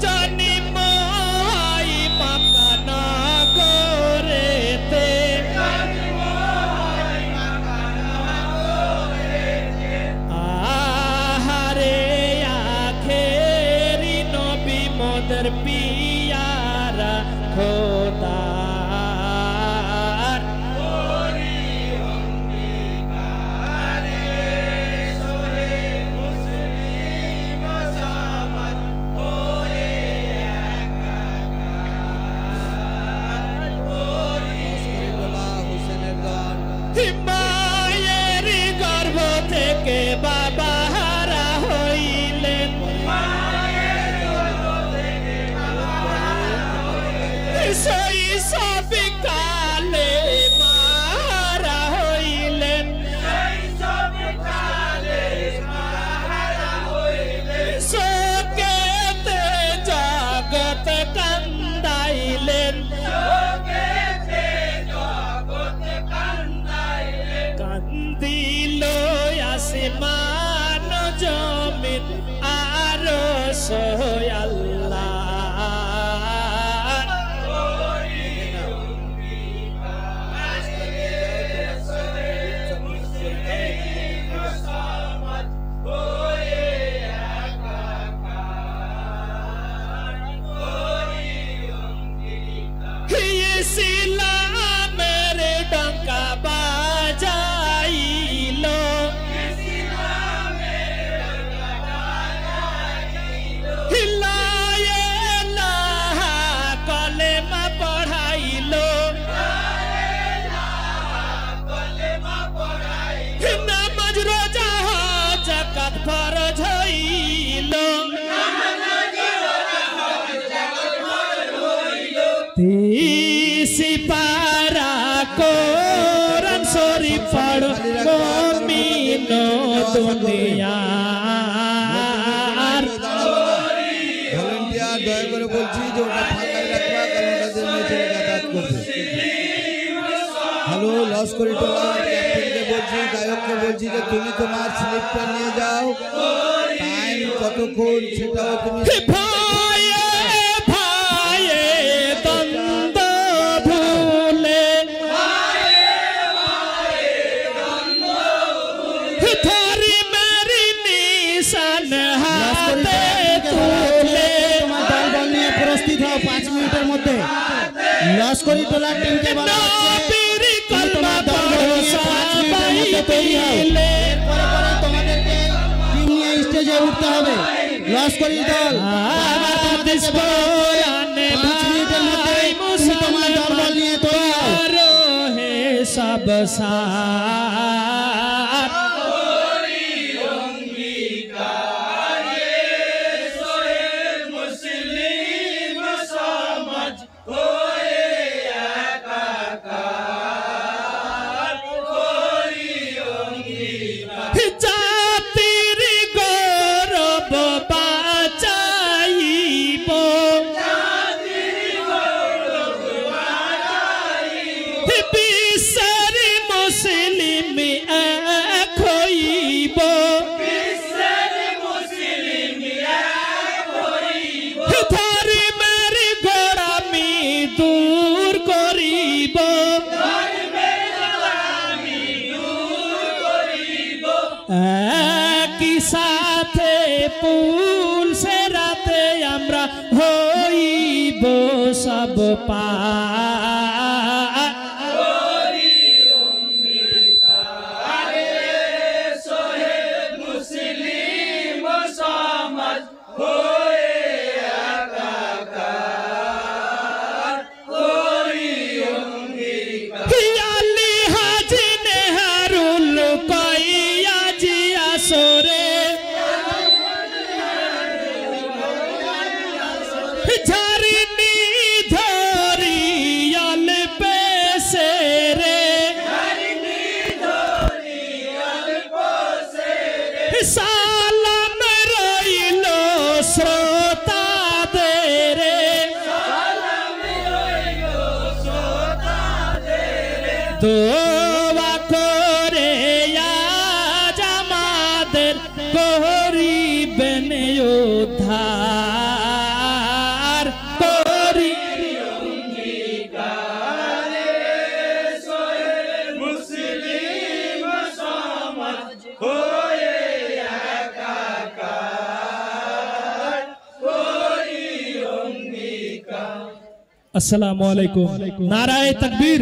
জানি মাই মাকানা করেতে আহারে আখেরি নবী মদের পিয়ারা খোদা মায়ের গর্ভ থেকে বাবা হারা হইলেন শৈশব কালে মারা হইলেন শোকেতে জগৎ কান্দাইলেন কান্দিল আসমান জমিন আরশ আল্লাহ ইসলামের ডঙ্কা বাজাইল কলেমা পড়াইল নামাজ রোজা জাকাত ফরজ হইল সিপারা কোরআন শরীফ পড়ো মুমিন দুনিয়া ভলান্টিয়ার দয়া করে বলছি যে ওটা ফাঁকাই রাখবা কারণ ওদের নিচে যাতায়াত করবে হ্যালো লস্করি টোলার ক্যাপ্টেনকে বলছি গায়ককে বলছি যে তুমি তোমার স্লিপটা নিয়ে যাও টাইম কতক্ষণ সেটাও তুমি লস্করি টোলার টিমকে বলা হচ্ছে তোমাদেরকে টিম নিয়ে স্টেজে উঠতে হবে লস্করি দল তোমার দল নিয়ে তৈরি সব জাতির গৌরব বাঁচাইব বিশ্বের মুসলিম এক হইব ধর্মের গোড়ামি দূর করিব একই সাথে পুলসে রাতে আমরা হইব সব পা সালাম রইল শ্রোতাদের দোয়া করে আজ আমাদের করিবেন উদ্ধার আসসালামু আলাইকুম। নারায়ে তাকবীর।